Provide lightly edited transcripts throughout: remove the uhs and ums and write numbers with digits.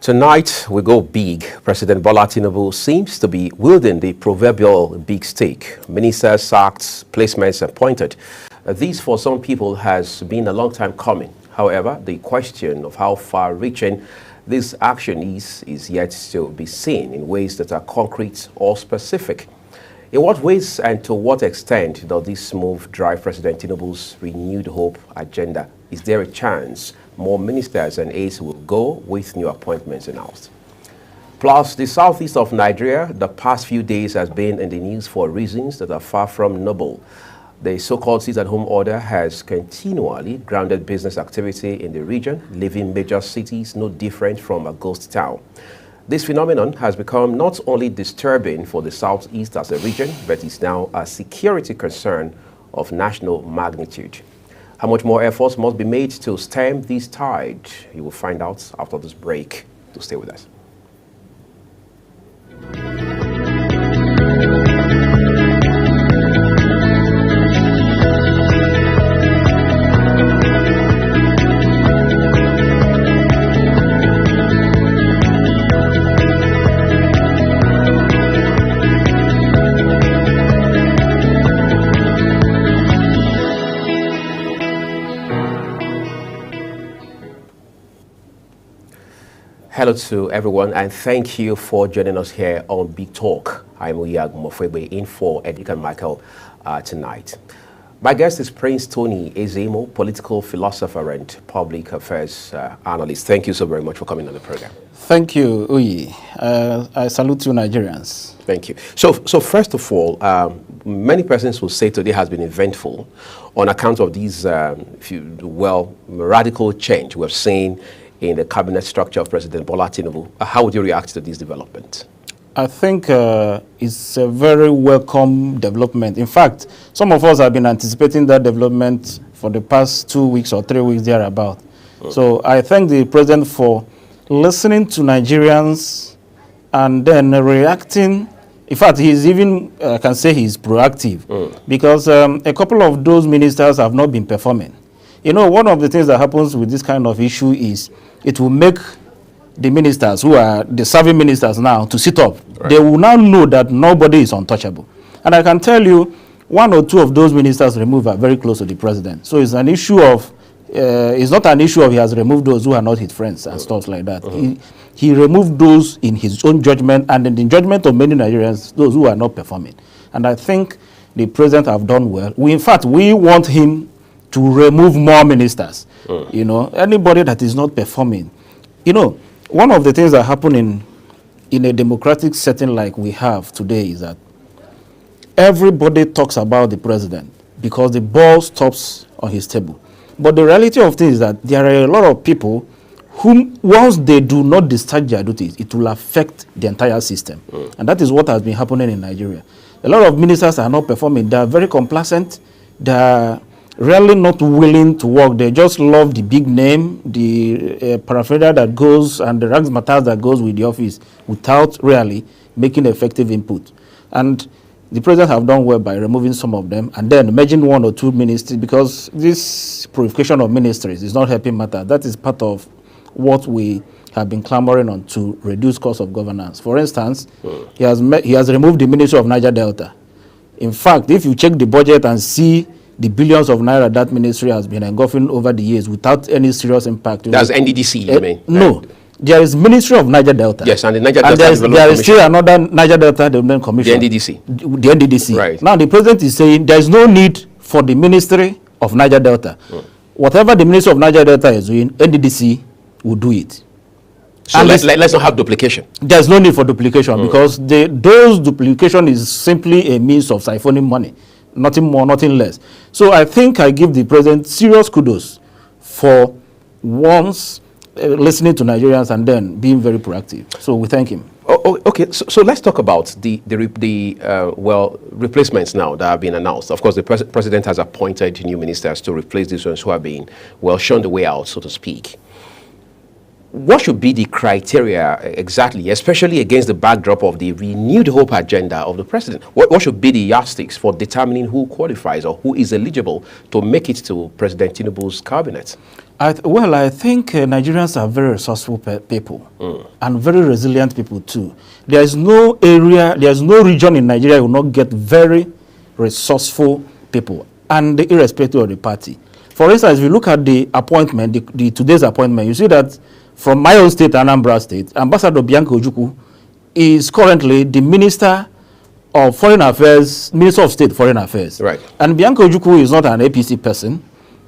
Tonight, we go big. President Bola Tinubu seems to be wielding the proverbial big stick. Ministers sacked, placements appointed. This, for some people, has been a long time coming. However, the question of how far-reaching this action is yet to be seen in ways that are concrete or specific. In what ways and to what extent does this move drive President Tinubu's renewed hope agenda? Is there a chance more ministers and aides will go with new appointments announced? Plus, the southeast of Nigeria, the past few days has been in the news for reasons that are far from noble. The so-called sit-at-home order has continually grounded business activity in the region, leaving major cities no different from a ghost town. This phenomenon has become not only disturbing for the southeast as a region, but is now a security concern of national magnitude. How much more efforts must be made to stem this tide? You will find out after this break. To stay with us. Hello to everyone, and thank you for joining us here on Big Talk. I'm Uyag Mofwebe in for Edric and Michael tonight. My guest is Prince Tony Ezemo, political philosopher and public affairs analyst. Thank you so very much for coming on the program. Thank you, Uyi. I salute you, Nigerians. Thank you. So first of all, many persons will say today has been eventful on account of these, radical change we've seen in the cabinet structure of President Bola Tinubu. How would you react to this development? I think it's a very welcome development. In fact, some of us have been anticipating that development for the past 2 weeks or 3 weeks thereabout. So I thank the president for listening to Nigerians and then reacting. In fact, he's even, I can say he's proactive because a couple of those ministers have not been performing. You know, one of the things that happens with this kind of issue is it will make the ministers who are the serving ministers now to sit up. Right. They will now know that nobody is untouchable. And I can tell you, 1 or 2 of those ministers removed are very close to the president. So it's an issue of, it's not an issue of he has removed those who are not his friends and stuff like that. He removed those in his own judgment and in the judgment of many Nigerians, those who are not performing. And I think the president have done well. In fact, we want him to remove more ministers. You know, anybody that is not performing. You know, one of the things that happen in a democratic setting like we have today is that everybody talks about the president because the ball stops on his table. But the reality of things is that there are a lot of people whom, once they do not discharge their duties, it will affect the entire system. And that is what has been happening in Nigeria. A lot of ministers are not performing. They are very complacent. They are really not willing to work. They just love the big name, the paraphernalia that goes and the ranks matters that goes with the office without really making effective input. And the president have done well by removing some of them and then merging 1 or 2 ministries, because this purification of ministries is not helping matter. That is part of what we have been clamoring on to reduce cost of governance. For instance, he has removed the Ministry of Niger Delta. In fact, if you check the budget and see the billions of naira that ministry has been engulfing over the years without any serious impact. That's NDDC, you mean? No. There is Ministry of Niger Delta. Yes, and the Niger Delta Development Commission. There is still another Niger Delta Development Commission. The NDDC. The NDDC. Right. Now, the president is saying there is no need for the Ministry of Niger Delta. Whatever the Ministry of Niger Delta is doing, NDDC will do it. So let's not have duplication. There's no need for duplication because those duplication is simply a means of siphoning money. Nothing more, nothing less. So I think I give the president serious kudos for once listening to Nigerians and then being very proactive. So we thank him. Okay, so let's talk about the replacements now that have been announced. Of course, the president has appointed new ministers to replace these ones who have been, shown the way out, so to speak. what should be the criteria exactly, especially against the backdrop of the renewed hope agenda of the president? What should be the yardsticks for determining who qualifies or who is eligible to make it to President Tinubu's cabinet? I think Nigerians are very resourceful people and very resilient people too. There is no area, there is no region in Nigeria will not get very resourceful people, and irrespective of the party. For instance, if you look at the appointment, the today's appointment, you see that from my own state, Anambra State, Ambassador Bianca Ojukwu is currently the Minister of Foreign Affairs, Minister of State Foreign Affairs. Right. And Bianca Ojukwu is not an APC person.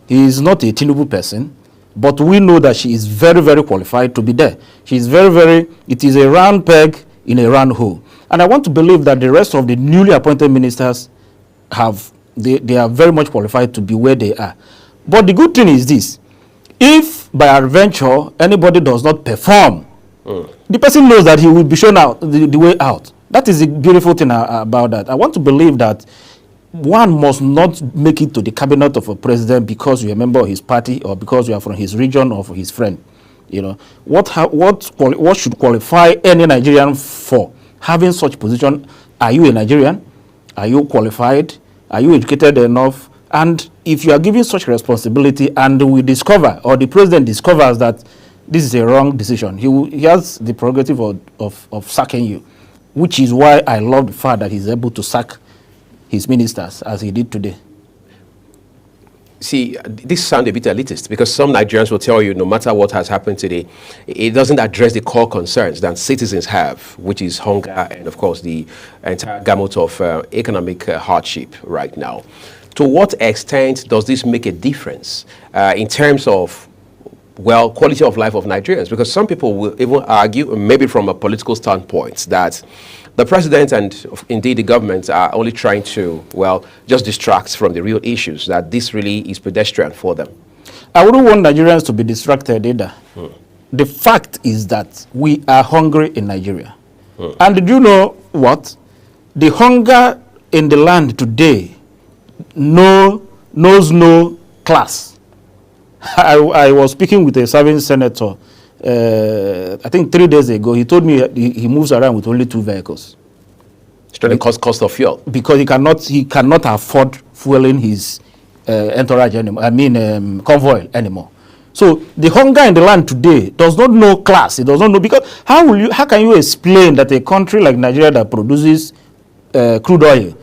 He is not a Tinubu person. But we know that she is very, very qualified to be there. She is it is a round peg in a round hole. And I want to believe that the rest of the newly appointed ministers they are very much qualified to be where they are. But the good thing is this: if by adventure anybody does not perform, the person knows that he will be shown out the way out. That is the beautiful thing about that. I want to believe that one must not make it to the cabinet of a president because you're a member of his party or because you are from his region or for his friend. You know what should qualify any Nigerian for having such position? Are you a Nigerian? Are you qualified? Are you educated enough? And if you are given such responsibility and we discover, or the president discovers that this is a wrong decision, he has the prerogative of sacking you, which is why I love the fact that he's able to sack his ministers as he did today. See, this sounds a bit elitist because some Nigerians will tell you no matter what has happened today, it doesn't address the core concerns that citizens have, which is hunger and, of course, the entire gamut of economic hardship right now. To what extent does this make a difference in terms of, well, quality of life of Nigerians? Because some people will even argue, maybe from a political standpoint, that the president and indeed the government are only trying to, well, just distract from the real issues, that this really is pedestrian for them. I wouldn't want Nigerians to be distracted either. The fact is that we are hungry in Nigeria. And did you know what? The hunger in the land today knows no class. I was speaking with a serving senator I think 3 days ago. He told me he moves around with only 2 vehicles. It's trying to cost of fuel. Because he cannot afford fueling his entourage anymore. Convoy anymore. So the hunger in the land today does not know class. It does not know, because how can you explain that a country like Nigeria that produces crude oil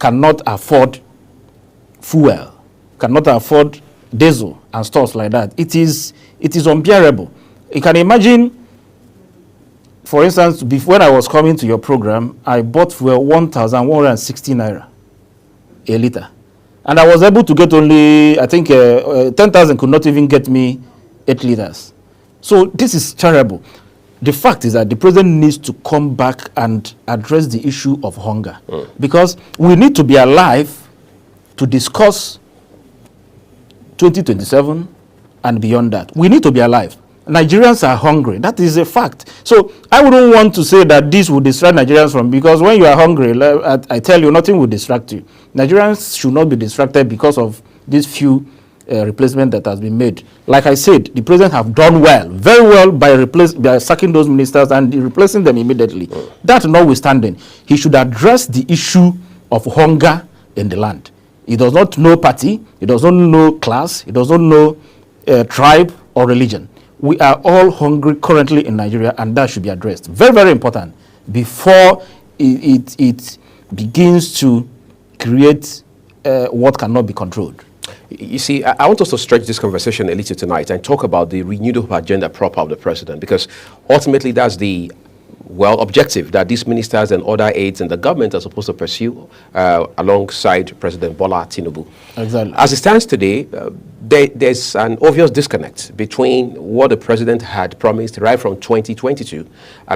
cannot afford fuel, cannot afford diesel and stuff like that? It is unbearable. You can imagine, for instance, when I was coming to your program, I bought fuel 1,160 naira a liter. And I was able to get only, I think, 10,000 could not even get me 8 liters. So this is terrible. The fact is that the president needs to come back and address the issue of hunger. Because we need to be alive to discuss 2027 and beyond that. We need to be alive. Nigerians are hungry. That is a fact. So I wouldn't want to say that this will distract Nigerians from, because when you are hungry, I tell you, nothing will distract you. Nigerians should not be distracted because of these few replacement that has been made. Like I said, the president have done well, very well, by sacking those ministers and replacing them immediately. That notwithstanding, he should address the issue of hunger in the land. He does not know party, he does not know class, he does not know tribe or religion. We are all hungry currently in Nigeria, and that should be addressed. Very, very important before it begins to create what cannot be controlled. You see, I want us to stretch this conversation a little tonight and talk about the renewed hope agenda proper of the president, because ultimately that's the objective that these ministers and other aides in the government are supposed to pursue alongside President Bola Tinubu. Exactly. As it stands today, there's an obvious disconnect between what the president had promised right from 2022,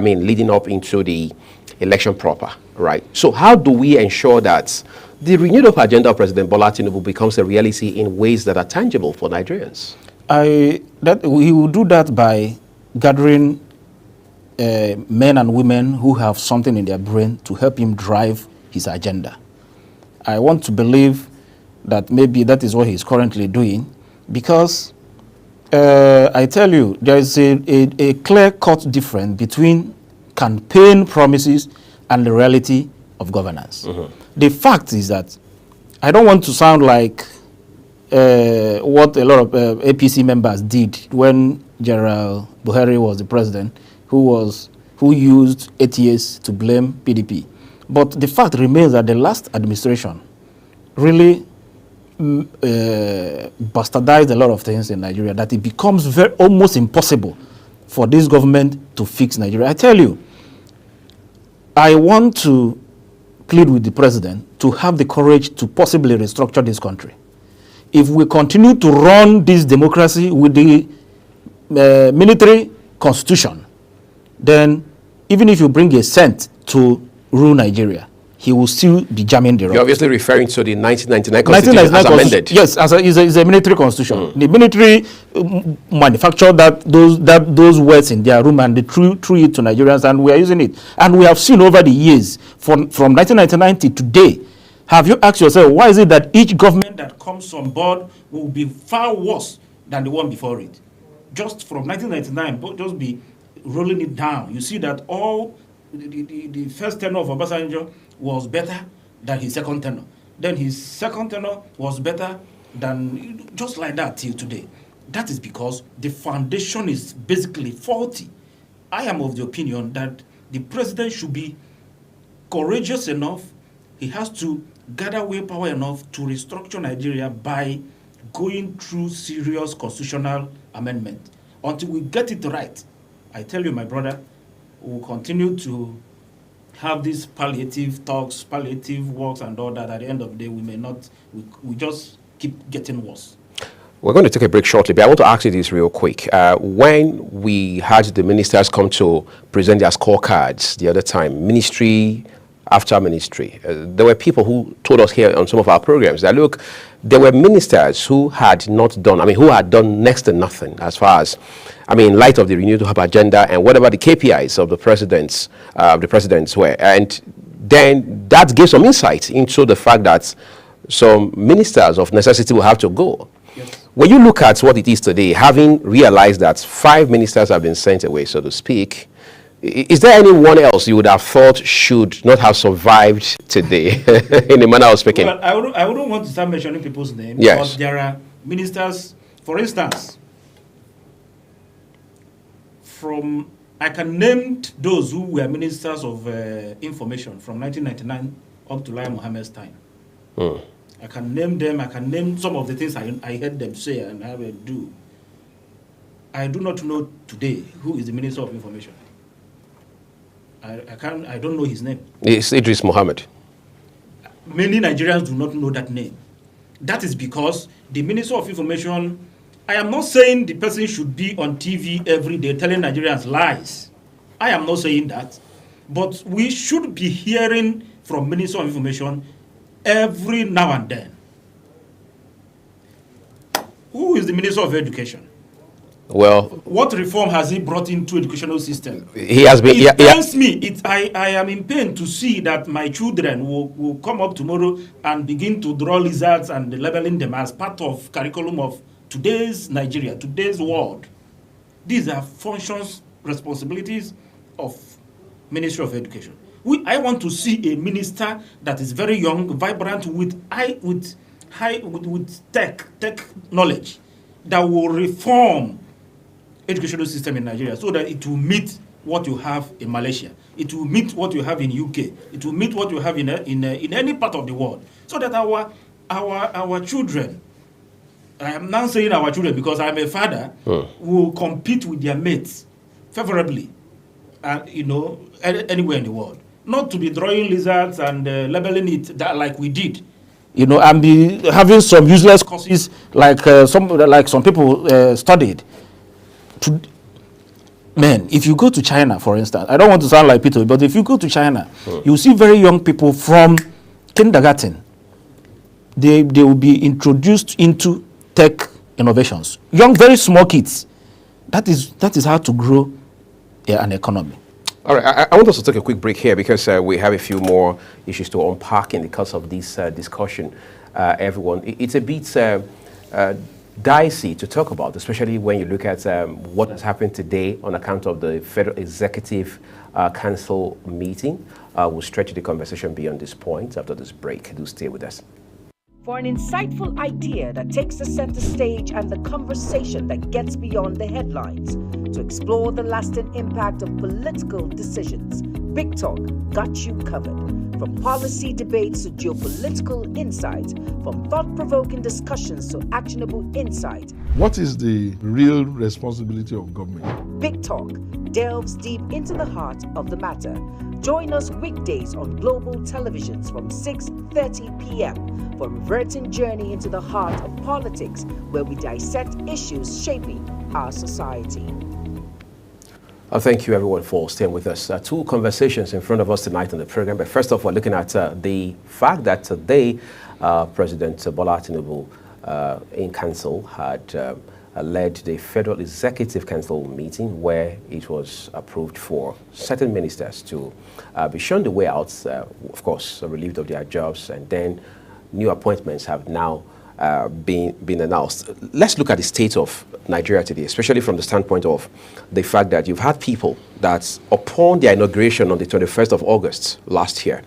leading up into the election proper, right? So how do we ensure that the renewed hope agenda of President Bola Tinubu becomes a reality in ways that are tangible for Nigerians? We will do that by gathering men and women who have something in their brain to help him drive his agenda. I want to believe that maybe that is what he's currently doing, because I tell you, there is a clear-cut difference between campaign promises and the reality of governance. The fact is that I don't want to sound like what a lot of APC members did when General Buhari was the president, who used 8 years to blame PDP. But the fact remains that the last administration really bastardized a lot of things in Nigeria, that it becomes almost impossible for this government to fix Nigeria. I tell you, I want to plead with the president to have the courage to possibly restructure this country. If we continue to run this democracy with the military constitution, then even if you bring a cent to rule Nigeria, he will still be jamming the rock. You're obviously referring to the 1999 Constitution as amended. Yes, it's a military constitution. The military manufactured those words in their room and they threw it to Nigerians, and we are using it. And we have seen over the years, from 1999 to today, have you asked yourself, why is it that each government that comes on board will be far worse than the one before it? Just from 1999, just be rolling it down. You see that all the first tenure of Obasanjo was better than his second tenure. Then his second tenure was better than, just like that till today. That is because the foundation is basically faulty. I am of the opinion that the president should be courageous enough. He has to gather willpower enough to restructure Nigeria by going through serious constitutional amendment. Until we get it right, I tell you, my brother, we will continue to have these palliative talks, palliative works and all that. At the end of the day, we just keep getting worse. We're going to take a break shortly, but I want to ask you this real quick. When we had the ministers come to present their scorecards the other time, ministry after ministry, there were people who told us here on some of our programs that, look, there were ministers who had not done, who had done next to nothing as far as, in light of the Renewed Hope agenda and whatever the KPIs of the presidents were. And then that gave some insight into the fact that some ministers of necessity will have to go. Yes. When you look at what it is today, having realized that 5 ministers have been sent away, so to speak, is there anyone else you would have thought should not have survived today, in the manner of speaking? Well, I wouldn't want to start mentioning people's names, yes, but there are ministers, for instance, I can name those who were ministers of information from 1999 up to Lai Mohammed's time. I can name them. I can name some of the things I heard them say and I will do. I do not know today who is the Minister of Information. I don't know his name. It's Idris Mohammed. Many Nigerians do not know that name. That is because the Minister of Information, I am not saying the person should be on TV every day telling Nigerians lies. I am not saying that. But we should be hearing from Minister of Information every now and then. Who is the Minister of Education? Well, what reform has he brought into educational system? He has been. It pains me. I am in pain to see that my children will come up tomorrow and begin to draw lizards and labeling them as part of curriculum of today's Nigeria, today's world. These are functions, responsibilities of Ministry of Education. I want to see a minister that is very young, vibrant, with tech knowledge, that will reform educational system in Nigeria so that it will meet what you have in Malaysia. It will meet what you have in UK. It will meet what you have in any part of the world. So that our children, I am now saying our children because I'm a father, will compete with their mates favorably, anywhere in the world. Not to be drawing lizards and labeling it like we did. And be having some useless courses like some people studied. Man, if you go to China, for instance, I don't want to sound like Peter, but if you go to China, you see very young people from kindergarten. They will be introduced into tech innovations. Young, very small kids. That is how to grow an economy. All right, I want us to take a quick break here because we have a few more issues to unpack in the course of this discussion, everyone. It's a bit dicey to talk about, especially when you look at what has happened today on account of the Federal Executive Council meeting. We'll stretch the conversation beyond this point after this break. Do stay with us. For an insightful idea that takes the center stage and the conversation that gets beyond the headlines, to explore the lasting impact of political decisions, Big Talk got you covered. From policy debates to geopolitical insights, from thought-provoking discussions to actionable insight. What is the real responsibility of government? Big Talk delves deep into the heart of the matter. Join us weekdays on global televisions from 6:30 p.m. for a reverting journey into the heart of politics, where we dissect issues shaping our society. Thank you, everyone, for staying with us. Two conversations in front of us tonight on the program. But first of all, looking at the fact that today President Bola Tinubu in council had led the Federal Executive Council meeting, where it was approved for certain ministers to be shown the way out, of course, relieved of their jobs, and then new appointments have now been announced. Let's look at the state of Nigeria today, especially from the standpoint of the fact that you've had people that, upon their inauguration on the 21st of August last year,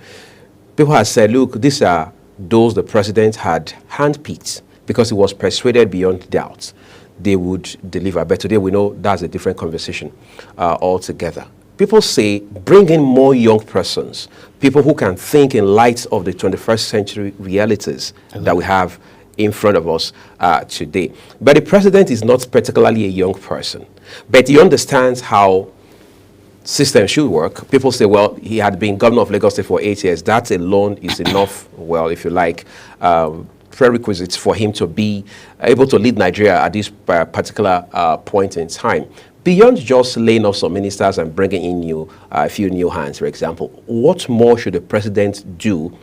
people have said, look, these are those the president had handpicked because he was persuaded beyond doubt they would deliver. But today we know that's a different conversation altogether. People say, bring in more young persons, people who can think in light of the 21st century realities that we have in front of us today. But the president is not particularly a young person, but he understands how systems should work. People say, well, he had been governor of Lagos State for 8 years. That alone is enough, well, if you like, prerequisites for him to be able to lead Nigeria at this particular point in time. Beyond just laying off some ministers and bringing in a few new hands, for example, what more should the president do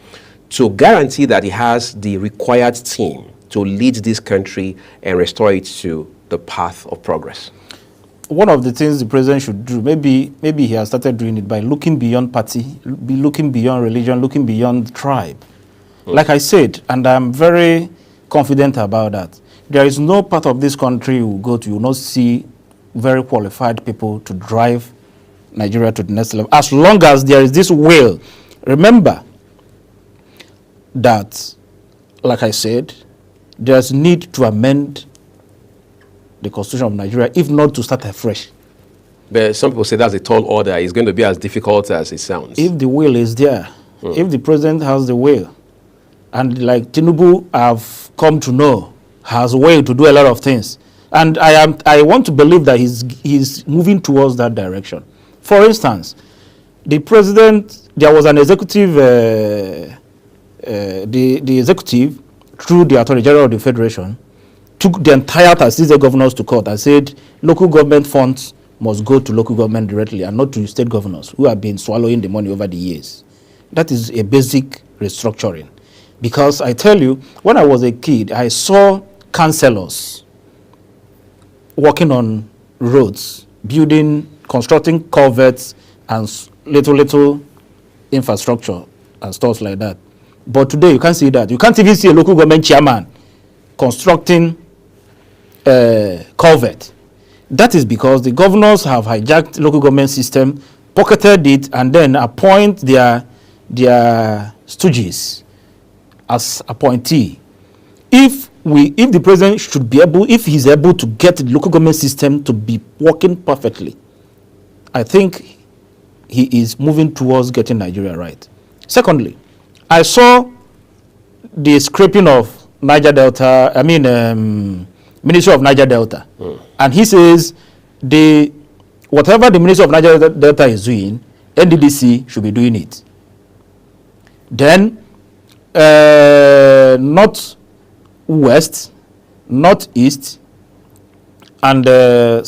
to guarantee that he has the required team to lead this country and restore it to the path of progress? One of the things the president should do, maybe he has started doing it by looking beyond party, looking beyond religion, looking beyond tribe. Like I said, and I'm very confident about that, there is no part of this country you will go to, you will not see very qualified people to drive Nigeria to the next level, as long as there is this will. Remember that, like I said, there's need to amend the Constitution of Nigeria, if not to start afresh. But some people say that's a tall order. It's going to be as difficult as it sounds. If the will is there, if the president has the will, and like Tinubu have come to know, has a way to do a lot of things, and I want to believe that he's moving towards that direction. For instance, the president, there was an executive, the executive, through the Attorney General of the Federation, took the entire assistant governors to court and said local government funds must go to local government directly and not to state governors who have been swallowing the money over the years. That is a basic restructuring. Because I tell you, when I was a kid, I saw councillors working on roads, constructing culverts and little infrastructure and stuff like that. But today you can't see that. You can't even see a local government chairman constructing culvert. That is because the governors have hijacked the local government system, pocketed it, and then appoint their stooges as appointee. If the president should be able, if he's able to get the local government system to be working perfectly, I think he is moving towards getting Nigeria right. Secondly, I saw the scraping of Niger Delta, Ministry of Niger Delta. And he says whatever the Ministry of Niger Delta is doing, NDDC should be doing it. Then, northwest, northeast, and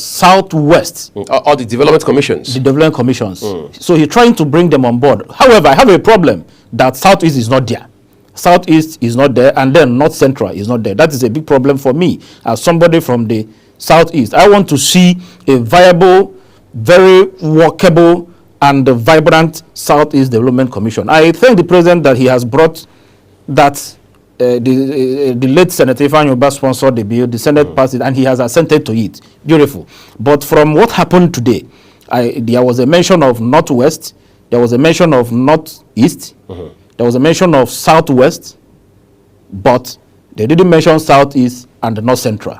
southwest. All the development commissions. The development commissions. So he's trying to bring them on board. However, I have a problem that southeast is not there. Southeast is not there, and then North Central is not there. That is a big problem for me as somebody from the southeast. I want to see a viable, very workable, and vibrant Southeast Development Commission. I thank the president that he has brought that the late Senator Ifeanyi Ubah sponsored the bill, the Senate passed it, and he has assented to it. Beautiful. But from what happened today, there was a mention of Northwest, there was a mention of Northeast, there was a mention of Southwest, but they didn't mention Southeast and North Central.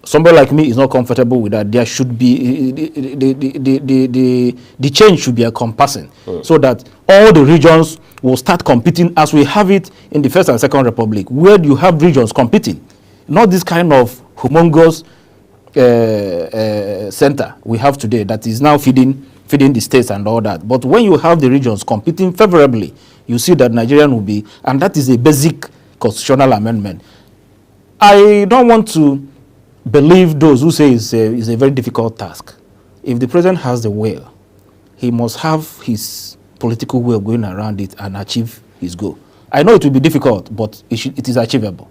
Somebody like me is not comfortable with that. There should be, the change should be encompassing, so that all the regions will start competing as we have it in the First and Second Republic, where you have regions competing, not this kind of humongous center we have today that is now feeding the states and all that. But when you have the regions competing favorably, you see that Nigerian will be, and that is a basic constitutional amendment. I don't want to believe those who say it's a very difficult task. If the president has the will, he must have his political will going around it and achieve his goal. I know it will be difficult, but it is achievable.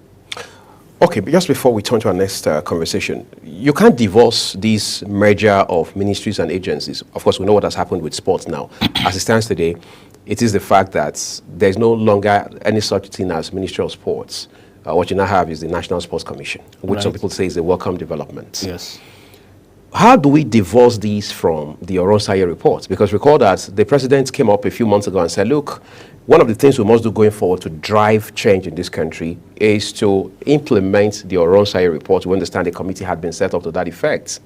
Okay, but just before we turn to our next conversation, you can't divorce this merger of ministries and agencies. Of course, we know what has happened with sports now. As it stands today, it is the fact that there's no longer any such thing as Ministry of Sports. What you now have is the National Sports Commission, which some people say is a welcome development. Yes. How do we divorce these from the Oronsaye report? Because recall that the president came up a few months ago and said, look, one of the things we must do going forward to drive change in this country is to implement the Oronsaye report. We understand the committee had been set up to that effect.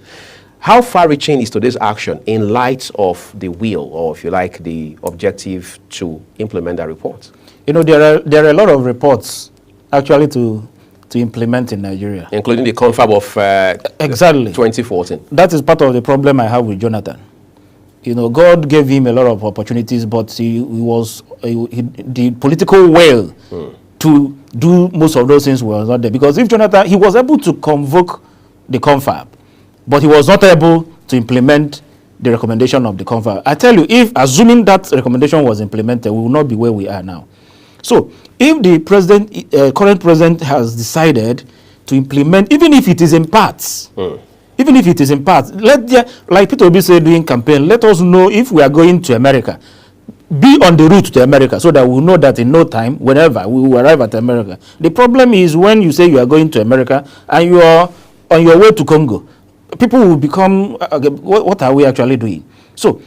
How far-reaching is today's action in light of the will, or if you like, the objective to implement that report? You know, there are a lot of reports actually to implement in Nigeria. Including the confab of exactly 2014. That is part of the problem I have with Jonathan. You know, God gave him a lot of opportunities, but the political will to do most of those things was not there. Because if Jonathan, he was able to convoke the confab, but he was not able to implement the recommendation of the confab. I tell you, if assuming that recommendation was implemented, we will not be where we are now. So, if the current president has decided to implement, even if it is in parts, like Peter Obi said during campaign, let us know if we are going to America. Be on the route to America so that we know that in no time, whenever we will arrive at America. The problem is when you say you are going to America and you are on your way to Congo, people will become, what are we actually doing? So,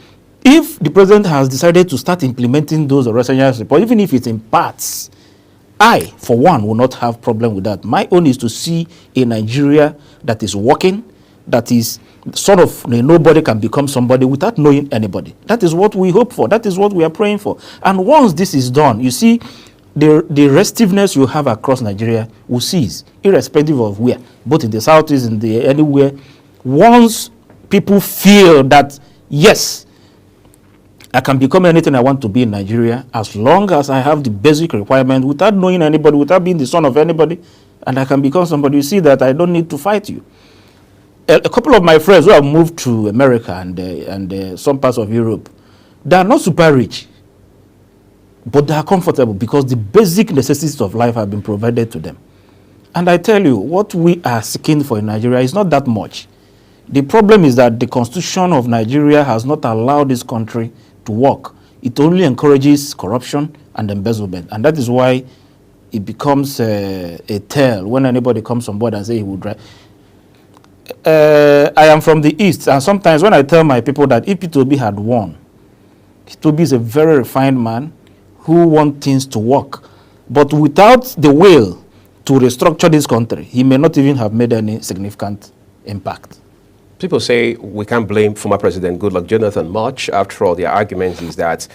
if the president has decided to start implementing those Oronsaye reports, even if it's in parts, I, for one, will not have problem with that. My own is to see a Nigeria that is working, that is sort of, nobody can become somebody without knowing anybody. That is what we hope for. That is what we are praying for. And once this is done, you see, the restiveness you have across Nigeria will cease, irrespective of where, both in the southeast, in the anywhere. Once people feel that, yes, I can become anything I want to be in Nigeria as long as I have the basic requirement without knowing anybody, without being the son of anybody, and I can become somebody. You see that I don't need to fight you. A couple of my friends who have moved to America and some parts of Europe, they are not super rich, but they are comfortable because the basic necessities of life have been provided to them. And I tell you, what we are seeking for in Nigeria is not that much. The problem is that the constitution of Nigeria has not allowed this country to work. It only encourages corruption and embezzlement, and that is why it becomes a tale when anybody comes on board and say he would drive. I am from the East, and sometimes when I tell my people that if Peter Obi had won, Peter Obi is a very refined man who wants things to work, but without the will to restructure this country, he may not even have made any significant impact. People say we can't blame former President Goodluck Jonathan much. After all, their argument is that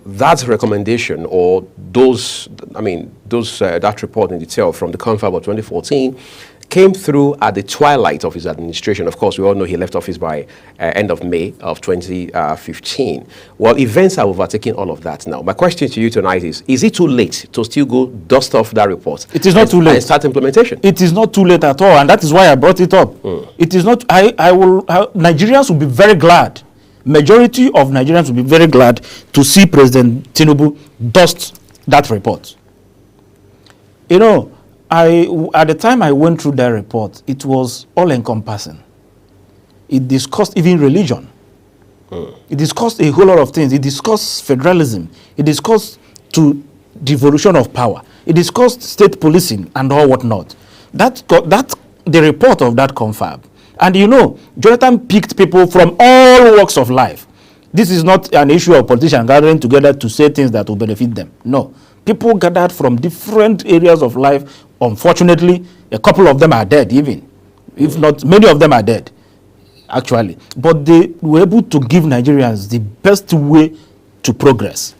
that recommendation or that report in detail from the confab of 2014 came through at the twilight of his administration. Of course, we all know he left office by end of May of 2015. Well, events are overtaking all of that now. My question to you tonight is it too late to still go dust off that report? It is not too late. And start implementation? It is not too late at all, and that is why I brought it up. It is not, Nigerians will be very glad. Majority of Nigerians will be very glad to see President Tinubu dust that report. You know, at the time I went through that report, it was all-encompassing. It discussed even religion. It discussed a whole lot of things. It discussed federalism. It discussed to devolution of power. It discussed state policing and all whatnot. That the report of that confab. And you know, Jonathan picked people from all walks of life. This is not an issue of politicians gathering together to say things that will benefit them. No. People gathered from different areas of life. Unfortunately, a couple of them are dead even. If not, many of them are dead, actually. But they were able to give Nigerians the best way to progress.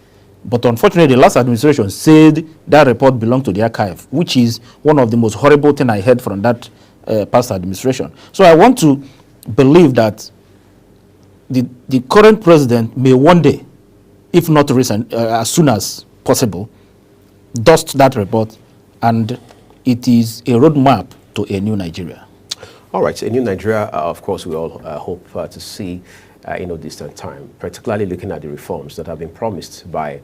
But unfortunately, the last administration said that report belonged to the archive, which is one of the most horrible things I heard from that past administration. So I want to believe that the current president may one day, if not recent, as soon as possible, dust that report, and it is a roadmap to a new Nigeria. All right, a new Nigeria, of course, we all hope to see in no distant time, particularly looking at the reforms that have been promised by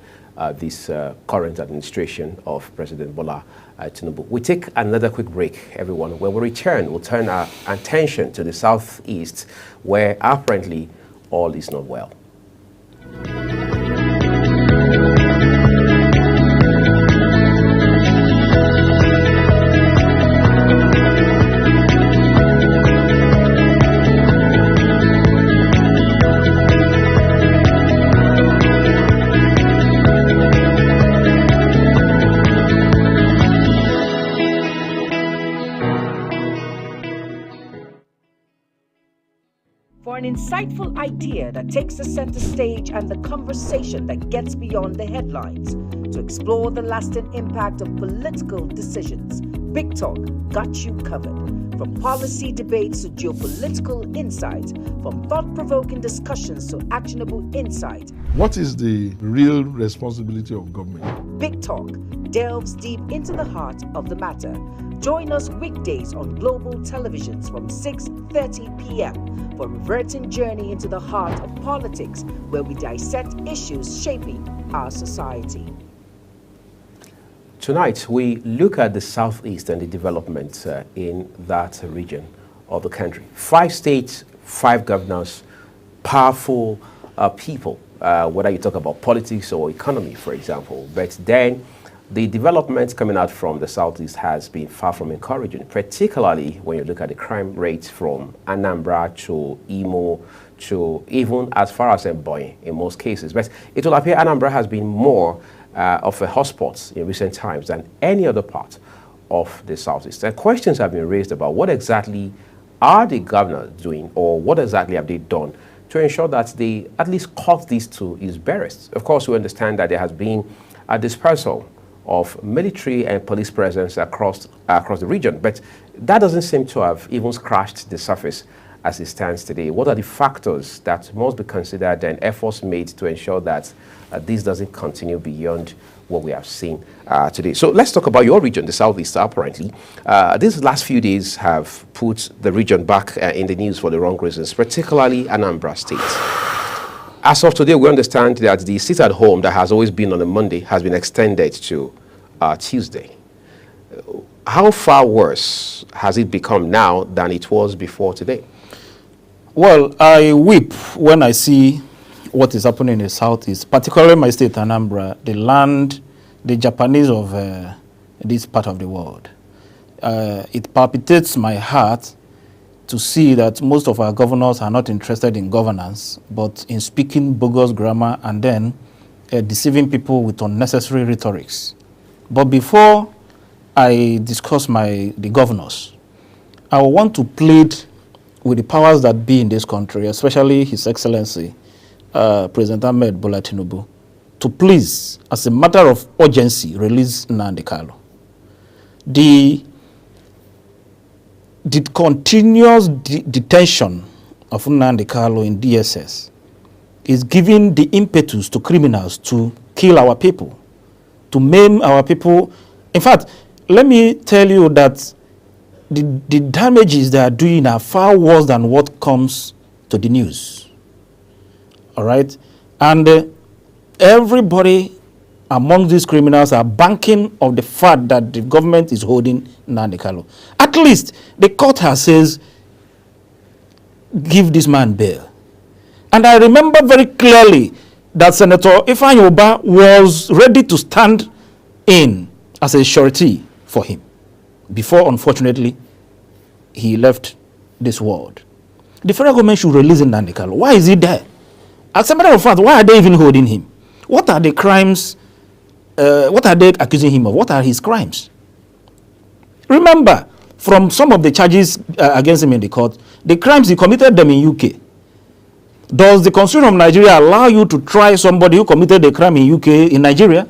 this current administration of President Bola Tinubu. We take another quick break, everyone. When we return, we'll turn our attention to the southeast, where apparently all is not well. For an insightful idea that takes the center stage and the conversation that gets beyond the headlines, to explore the lasting impact of political decisions, Big Talk got you covered. From policy debates to geopolitical insights, from thought-provoking discussions to actionable insight, What is the real responsibility of government? Big Talk delves deep into the heart of the matter. Join us weekdays on global televisions from 6:30 p.m. for a reverting journey into the heart of politics, where we dissect issues shaping our society. Tonight, we look at the southeast and the development in that region of the country. 5 states, 5 governors, powerful people, whether you talk about politics or economy, for example. But then the development coming out from the southeast has been far from encouraging, particularly when you look at the crime rate from Anambra to Imo to even as far as Ebonyi in most cases. But it will appear Anambra has been more of a hotspot in recent times than any other part of the southeast. And questions have been raised about what exactly are the governors doing, or what exactly have they done to ensure that they at least cut these to its barest. Of course, we understand that there has been a dispersal of military and police presence across the region, but that doesn't seem to have even scratched the surface as it stands today. What are the factors that must be considered and efforts made to ensure that this doesn't continue beyond what we have seen today? So let's talk about your region, the southeast. Apparently, these last few days have put the region back in the news for the wrong reasons, particularly Anambra State. As of today, we understand that the sit at home that has always been on a Monday has been extended to Tuesday. How far worse has it become now than it was before today? Well, I weep when I see what is happening in the southeast, particularly my state, Anambra, the land, the Japanese of this part of the world. It palpitates my heart to see that most of our governors are not interested in governance, but in speaking bogus grammar and then deceiving people with unnecessary rhetorics. But before I discuss the governors, I want to plead with the powers that be in this country, especially His Excellency, President Ahmed Bola Tinubu, to please, as a matter of urgency, release Nnamdi Kanu. The continuous detention of Nnamdi Kanu in DSS is giving the impetus to criminals to kill our people, to maim our people. In fact, let me tell you that the damages they are doing are far worse than what comes to the news. All right? And everybody among these criminals are banking on the fact that the government is holding Nnamdi Kanu. At least the court has says, give this man bail. And I remember very clearly that Senator Ifeanyi Ubah was ready to stand in as a surety for him before, unfortunately, he left this world. The federal government should release Nnamdi Kanu. Why is he there? As a matter of fact, why are they even holding him? What are the crimes? What are they accusing him of? What are his crimes? Remember, from some of the charges against him in the court, the crimes he committed them in UK. Does the Constitution of Nigeria allow you to try somebody who committed a crime in UK in Nigeria?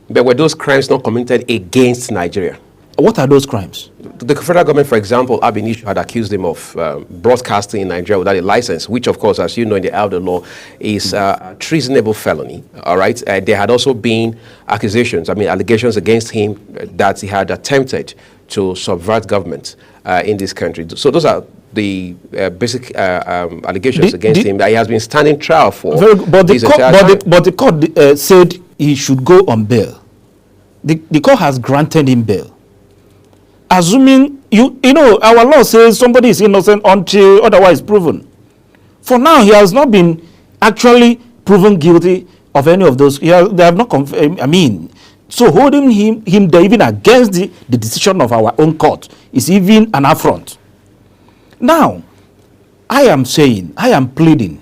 But were those crimes not committed against Nigeria? What are those crimes? The federal government, for example, Ab Initio had accused him of broadcasting in Nigeria without a license, which, of course, as you know, in the eye of the law, is a treasonable felony. All right. There had also been accusations, allegations against him that he had attempted to subvert government in this country. So those are the basic allegations against him that he has been standing trial for. But the court said he should go on bail. The court has granted him bail. Assuming, you know, our law says somebody is innocent until otherwise proven. For now, he has not been actually proven guilty of any of those. They have not so holding him there even against the decision of our own court is even an affront. Now, I am pleading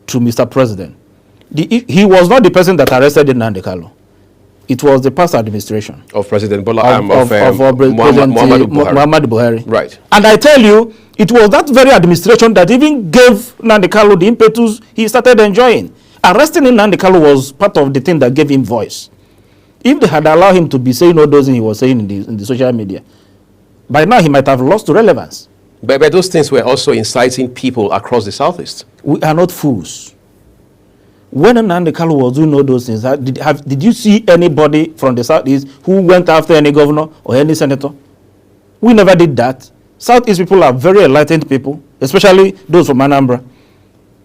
to Mr. President. He was not the person that arrested Nnamdi Kanu. It was the past administration of President Bola Muhammadu Buhari. Right. And I tell you, it was that very administration that even gave Nnamdi Kanu the impetus he started enjoying. Arresting Nnamdi Kanu was part of the thing that gave him voice. If they had allowed him to be saying all those things he was saying in the social media, by now he might have lost relevance. But those things were also inciting people across the Southeast. We are not fools. When Nnamdi Kanu was doing all those things, did you see anybody from the Southeast who went after any governor or any senator? We never did that. Southeast people are very enlightened people, especially those from Anambra.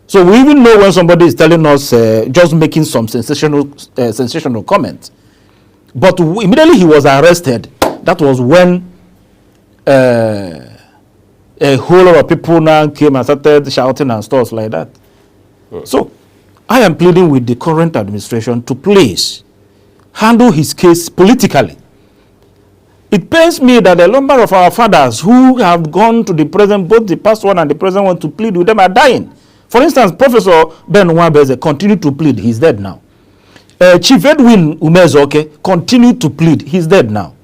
So we even know when somebody is telling us just making some sensational comment. But immediately he was arrested. That was when a whole lot of people now came and started shouting and stuff like that. So I am pleading with the current administration to please handle his case politically. It pains me that a number of our fathers who have gone to the president, both the past one and the present one, to plead with them are dying. For instance, Professor Ben Nwabeze continued to plead. He's dead now. Chief Edwin Umezoke continued to plead. He's dead now.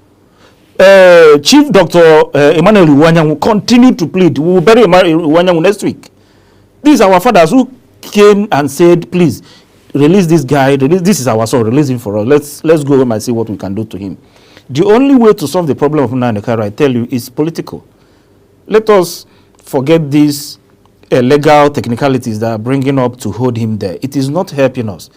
Chief Dr. Emmanuel Iwanyanwu continued to plead. We will bury Iwanyanwu next week. These are our fathers who came and said, please, release this guy. This is our son. Release him for us. Let's go home and see what we can do to him. The only way to solve the problem of Nnamdi Kanu, I tell you, is political. Let us forget these legal technicalities that are bringing up to hold him there. It is not helping us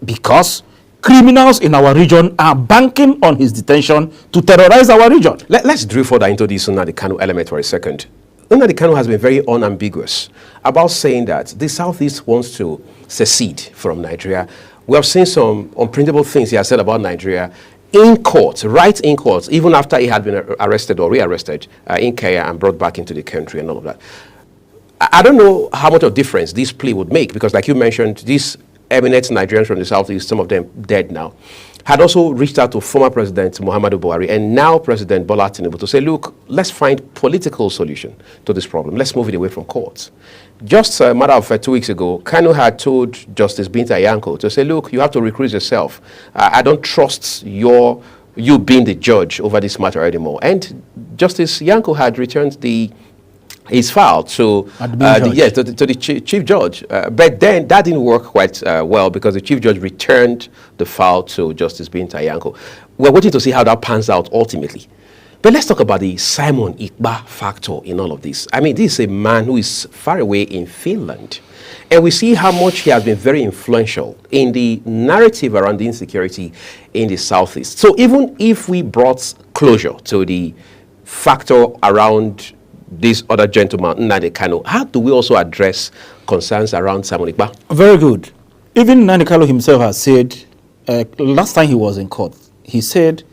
because criminals in our region are banking on his detention to terrorize our region. Let's drill further into this Nnamdi Kanu element for a second. Nnamdi Kanu has been very unambiguous about saying that the Southeast wants to secede from Nigeria. We have seen some unprintable things he has said about Nigeria in court, right in court, even after he had been arrested or rearrested in Kenya and brought back into the country and all of that. I don't know how much of a difference this plea would make because, like you mentioned, these eminent Nigerians from the Southeast, some of them dead now, had also reached out to former President Muhammadu Buhari and now President Bola Tinubu to say, look, let's find political solution to this problem. Let's move it away from courts. Just a matter of 2 weeks ago, Kanu had told Justice Binta Yanko to say, look, you have to recuse yourself. I don't trust you being the judge over this matter anymore. And Justice Yanko had returned his file to the chief judge. But then that didn't work quite well because the chief judge returned the file to Justice Binta Yanko. We're waiting to see how that pans out ultimately. But let's talk about the Simon Ekpa factor in all of this. I mean, this is a man who is far away in Finland. And we see how much he has been very influential in the narrative around the insecurity in the Southeast. So even if we brought closure to the factor around this other gentleman, Nnamdi Kanu, how do we also address concerns around Simon Ekpa? Very good. Even Nnamdi Kanu himself has said, last time he was in court, he said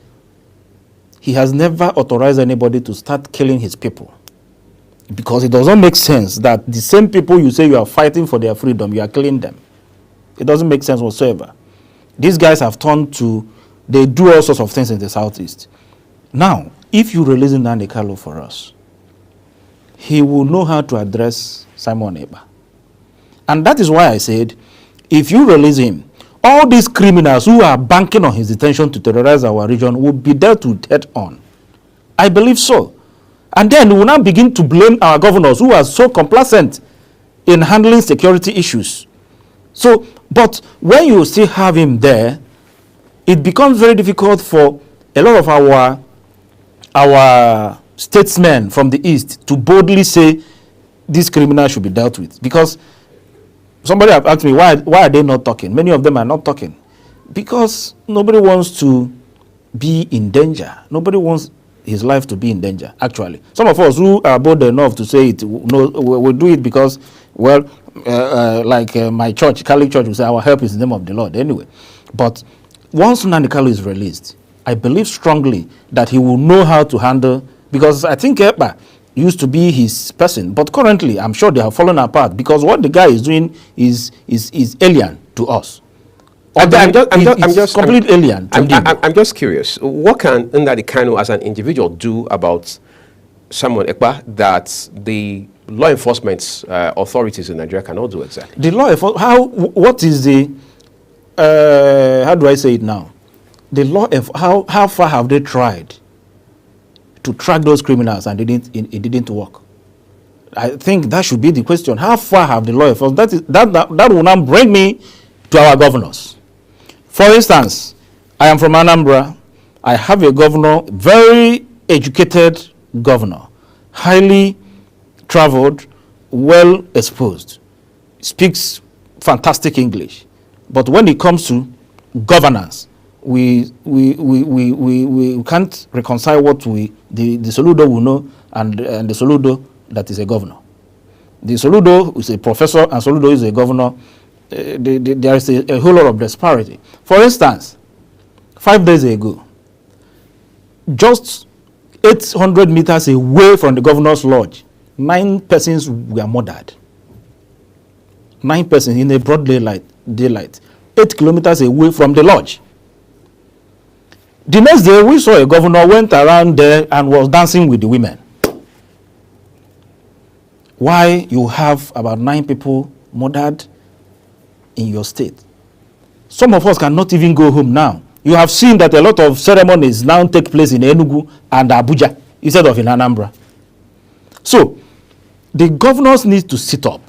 he has never authorized anybody to start killing his people. Because it doesn't make sense that the same people you say you are fighting for their freedom, you are killing them. It doesn't make sense whatsoever. These guys have turned to They do all sorts of things in the southeast. Now, if you release Nnamdi Kanu for us, he will know how to address Simon Ekpa. And that is why I said, if you release him, all these criminals who are banking on his detention to terrorize our region will be dealt with head on. I believe so. And then we will now begin to blame our governors who are so complacent in handling security issues. So, but when you still have him there, it becomes very difficult for a lot of our statesmen from the East to boldly say this criminal should be dealt with. Because somebody have asked me, why are they not talking? Many of them are not talking. Because nobody wants to be in danger. Nobody wants his life to be in danger, actually. Some of us who are bold enough to say it, will do it because, well, my church, Catholic Church, will say our help is in the name of the Lord anyway. But once Nnamdi Kanu is released, I believe strongly that he will know how to handle, because I think Ekpa used to be his person, but currently I'm sure they have fallen apart because what the guy is doing is alien to us. I'm just completely alien. I'm just curious. What can Nnamdi Kanu as an individual do about Simon Ekpa that the law enforcement authorities in Nigeria cannot do exactly? The law enforcement, what is the, how do I say it now? The law, how far have they tried to track those criminals and it didn't work? I think that should be the question. How far have the law enforcement? That will now bring me to our governors. For instance, I am from Anambra. I have a governor, very educated governor, highly traveled, well exposed, speaks fantastic English. But when it comes to governance, we can't reconcile what the Soludo will know and the Soludo that is a governor. The Soludo is a professor and Soludo is a governor. There is a whole lot of disparity. For instance, 5 days ago, just 800 meters away from the governor's lodge, 9 persons were murdered. 9 persons in a broad daylight, 8 kilometers away from the lodge. The next day, we saw a governor went around there and was dancing with the women. Why you have about 9 people murdered in your state? Some of us cannot even go home now. You have seen that a lot of ceremonies now take place in Enugu and Abuja instead of in Anambra. So, the governors need to sit up,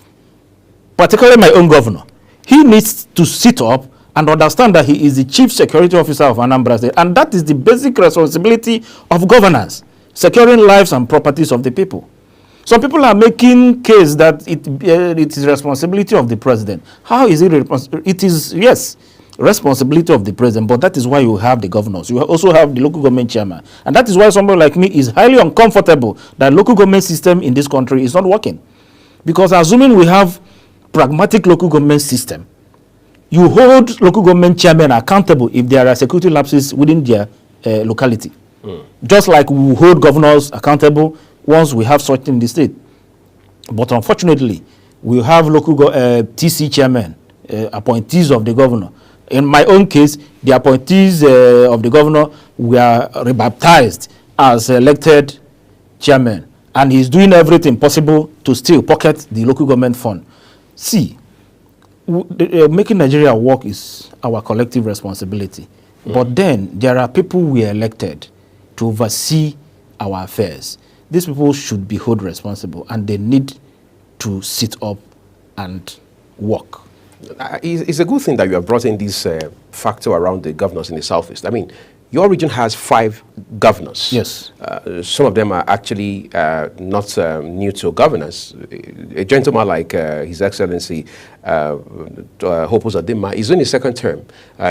particularly my own governor. He needs to sit up and understand that he is the chief security officer of Anambra State, and that is the basic responsibility of governance, securing lives and properties of the people. Some people are making case that it is responsibility of the president. How is it responsible? It is, yes, responsibility of the president, but that is why you have the governors. You also have the local government chairman. And that is why somebody like me is highly uncomfortable that local government system in this country is not working. Because assuming we have pragmatic local government system, you hold local government chairmen accountable if there are security lapses within their locality. Just like we hold governors accountable once we have such in the state. But unfortunately, we have local TC chairmen, appointees of the governor. In my own case, the appointees of the governor were rebaptized as elected chairman. And he's doing everything possible to still pocket the local government fund. See, making Nigeria work is our collective responsibility. But then there are people we elected to oversee our affairs. These people should be held responsible and they need to sit up and work. It's a good thing that you have brought in this factor around the governors in the Southeast. I mean, your region has 5 governors. Yes. Some of them are actually not new to governance. A gentleman like His Excellency Hope Uzodinma is in his 2nd term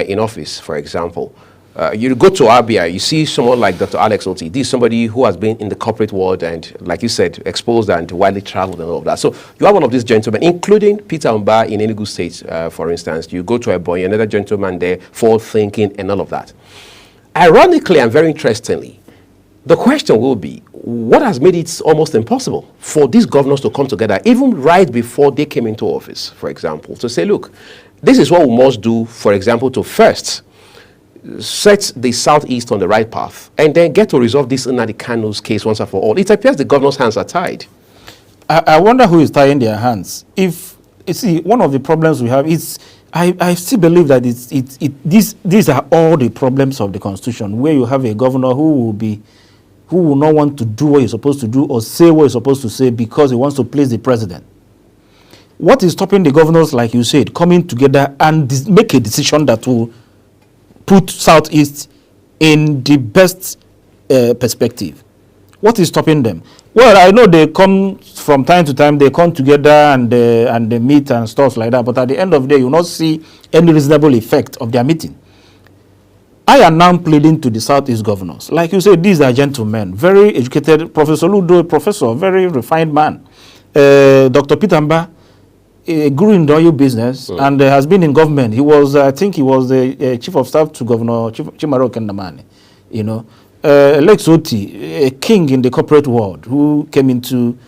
in office, for example. You go to Abia, you see someone like Dr. Alex Otti. This is somebody who has been in the corporate world and, like you said, exposed and widely traveled and all of that. So you have one of these gentlemen, including Peter Mba in Enugu State, for instance. You go to Ebonyi, another gentleman there, forward-thinking and all of that. Ironically and very interestingly, the question will be, what has made it almost impossible for these governors to come together, even right before they came into office, for example, to say, look, this is what we must do, for example, to first set the Southeast on the right path, and then get to resolve this Nnamdi Kanu's case once and for all. It appears the governor's hands are tied. I wonder who is tying their hands. If you see, one of the problems we have is I still believe that these are all the problems of the Constitution, where you have a governor who will not want to do what he's supposed to do or say what he's supposed to say because he wants to please the president. What is stopping the governors, like you said, coming together and make a decision that will put Southeast in the best perspective? What is stopping them? Well, I know they come from time to time, they come together and they meet and stuff like that, but at the end of the day, you will not see any reasonable effect of their meeting. I am now pleading to the Southeast governors. Like you said, these are gentlemen, very educated. Professor Ludo, a professor, very refined man. Dr. Peter Mba, a guru in the oil business, and has been in government. He was, I think he was the chief of staff to Governor Chimaro Kendamani, you know. Lex Oti, a king in the corporate world who came into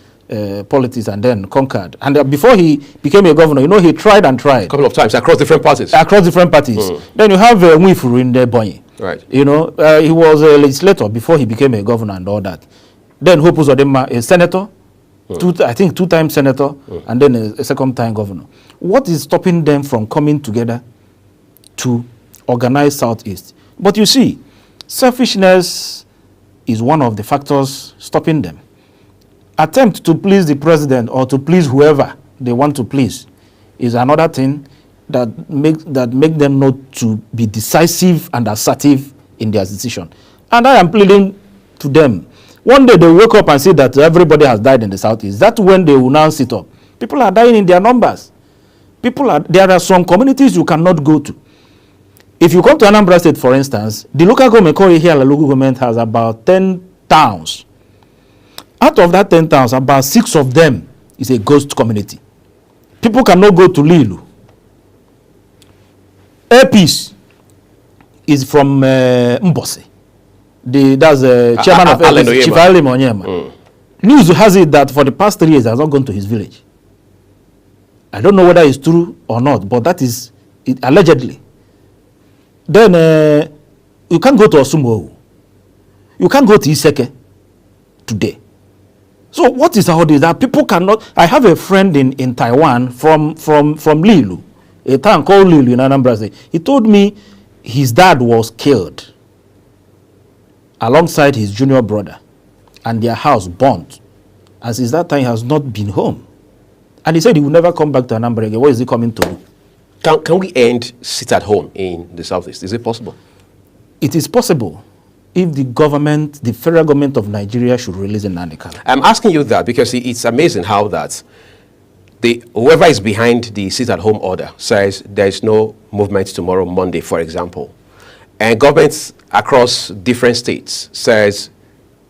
politics and then conquered. And before he became a governor, you know, he tried and tried. A couple of times across different parties. Then you have Mwifuru in the Bonyi. Right. You know, he was a legislator before he became a governor and all that. Then Hope Uzodinma, a senator, I think two-time senator, and then a second-time governor. What is stopping them from coming together to organize Southeast? But you see, selfishness is one of the factors stopping them. Attempt to please the president or to please whoever they want to please is another thing that make them not to be decisive and assertive in their decision. And I am pleading to them. One day they wake up and see that everybody has died in the Southeast. That's when they will now sit up. People are dying in their numbers. There are some communities you cannot go to. If you come to Anambra State, for instance, the local government, here, the local government has about 10 towns. Out of that 10 towns, about 6 of them is a ghost community. People cannot go to Lilu. Airpeace is from Mbose. That's the chairman of Airpeace, Chief Alem Onyema. News has it that for the past 3 years, he has not gone to his village. I don't know whether it's true or not, but that is it, allegedly. Then you can't go to Osumo. You can't go to Iseke today. So what is all this? That people cannot. I have a friend in Taiwan from Lilu, a town called Lilu in Anambra State. He told me his dad was killed alongside his junior brother, and their house burnt. And since that time, he has not been home. And he said he will never come back to Anambra again. What is he coming to do? Can we end sit at home in the Southeast? Is it possible? It is possible if the government, the federal government of Nigeria should release Nnamdi Kanu. I'm asking you that because it's amazing how that whoever is behind the sit-at-home order says there is no movement tomorrow, Monday, for example. And governments across different states says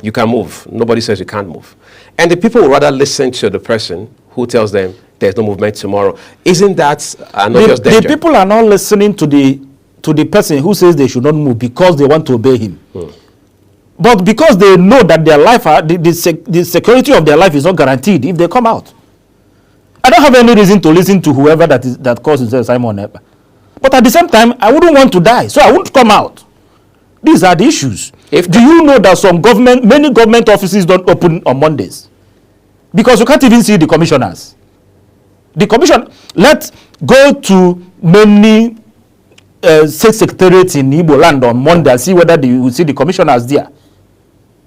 you can move. Nobody says you can't move. And the people would rather listen to the person who tells them there's no movement tomorrow. Isn't that an obvious danger? The people are not listening to the person who says they should not move because they want to obey him. But because they know that their life, the security of their life is not guaranteed if they come out. I don't have any reason to listen to whoever that calls himself Simon Ekpa. But at the same time, I wouldn't want to die, so I won't come out. These are the issues. Do you know that many government offices don't open on Mondays? Because you can't even see the commissioners. Let's go to many state secretariats in Igbo land on Monday and see whether you will see the commissioners there.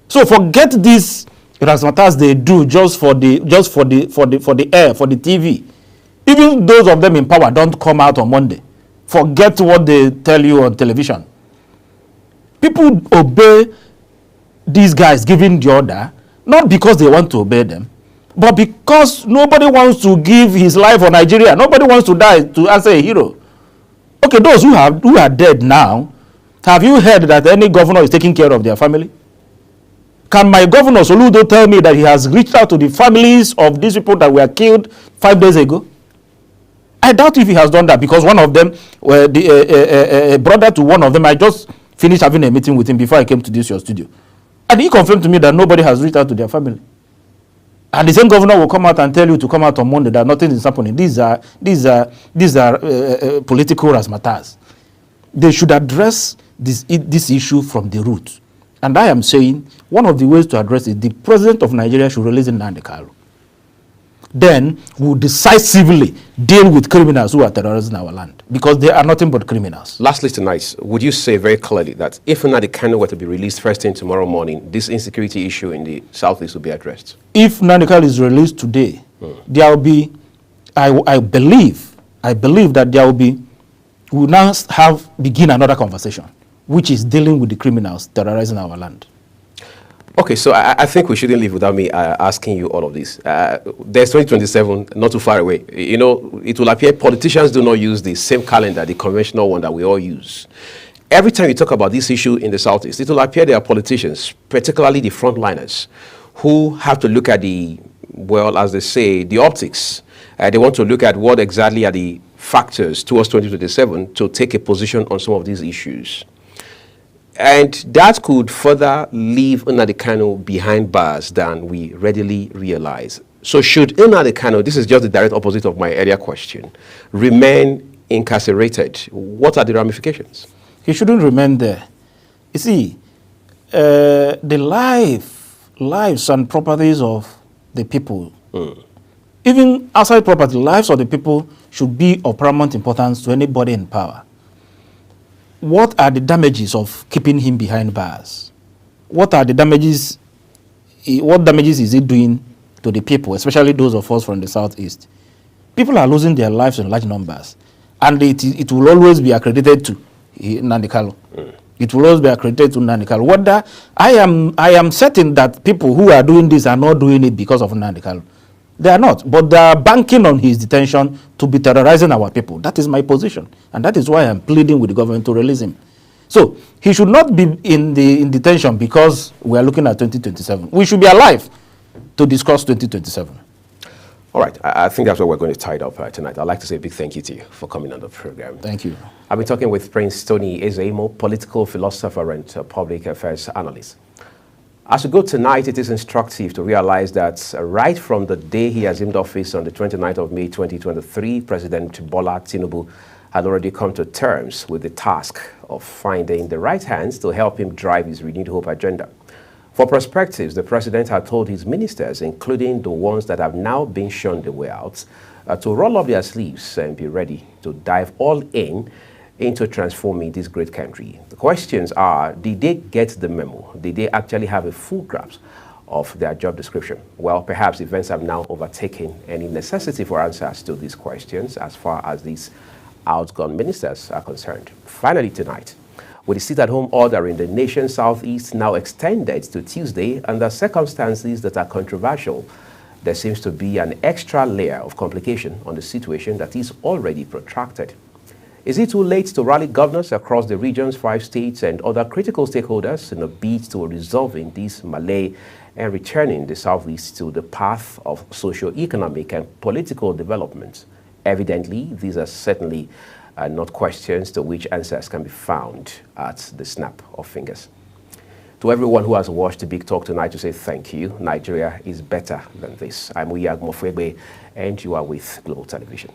So forget these razzmatazz they do just for the air, for the TV. Even those of them in power don't come out on Monday. Forget what they tell you on television. People obey these guys giving the order, not because they want to obey them, but because nobody wants to give his life for Nigeria. Nobody wants to die to answer a hero. Okay, those who are dead now, have you heard that any governor is taking care of their family? Can my governor Soludo tell me that he has reached out to the families of these people that were killed 5 days ago? I doubt if he has done that, because one of them, a brother to one of them, I just finished having a meeting with him before I came to your studio. And he confirmed to me that nobody has reached out to their family. And the same governor will come out and tell you to come out on Monday that nothing is happening. These are political razzmatazz. They should address this issue from the root. And I am saying one of the ways to address it, the president of Nigeria should release Nnamdi Kanu. Then we'll decisively deal with criminals who are terrorizing our land, because they are nothing but criminals. Lastly tonight, would you say very clearly that if Nnamdi Kanu were to be released first thing tomorrow morning, this insecurity issue in the southeast will be addressed? If Nnamdi Kanu is released today, there will be, I believe that there will be, we will now begin another conversation, which is dealing with the criminals terrorizing our land. Okay, so I think we shouldn't leave without me asking you all of this. There's 2027, not too far away. You know, it will appear politicians do not use the same calendar, the conventional one that we all use. Every time you talk about this issue in the Southeast, it will appear there are politicians, particularly the frontliners, who have to look at the, well, as they say, the optics. They want to look at what exactly are the factors towards 2027 to take a position on some of these issues. And that could further leave Nnamdi Kanu behind bars than we readily realize. So should Nnamdi Kanu, this is just the direct opposite of my earlier question, remain incarcerated, what are the ramifications? He shouldn't remain there. You see, the lives and properties of the people, even outside property, lives of the people should be of paramount importance to anybody in power. What are the damages of keeping him behind bars? What are the damages? What damages is it doing to the people, especially those of us from the Southeast? People are losing their lives in large numbers, and it will always be accredited to Nnamdi Kanu. It will always be accredited to Nnamdi Kanu. Whether I am certain that people who are doing this are not doing it because of Nnamdi Kanu. They are not, but they are banking on his detention to be terrorizing our people. That is my position, and that is why I'm pleading with the government to release him. So he should not be in detention because we are looking at 2027. We should be alive to discuss 2027. All right, I think that's where we're going to tie it up tonight. I'd like to say a big thank you to you for coming on the program. Thank you. I've been talking with Prince Tony Ezeimu, political philosopher and public affairs analyst. As we go tonight, it is instructive to realize that right from the day he assumed office on the 29th of May 2023, President Bola Tinubu had already come to terms with the task of finding the right hands to help him drive his renewed hope agenda. For perspectives, the president had told his ministers, including the ones that have now been shown the way out, to roll up their sleeves and be ready to dive all into transforming this great country. The questions are, did they get the memo? Did they actually have a full grasp of their job description? Well, perhaps events have now overtaken any necessity for answers to these questions as far as these outgone ministers are concerned. Finally tonight, with the sit-at-home order in the nation's southeast now extended to Tuesday under circumstances that are controversial, there seems to be an extra layer of complication on the situation that is already protracted. Is it too late to rally governors across the region's 5 states and other critical stakeholders in a bid to resolving this melee and returning the Southeast to the path of socio-economic and political development? Evidently, these are certainly not questions to which answers can be found at the snap of fingers. To everyone who has watched the Big Talk tonight, to say thank you. Nigeria is better than this. I'm Uyag Mofwebe, and you are with Global Television.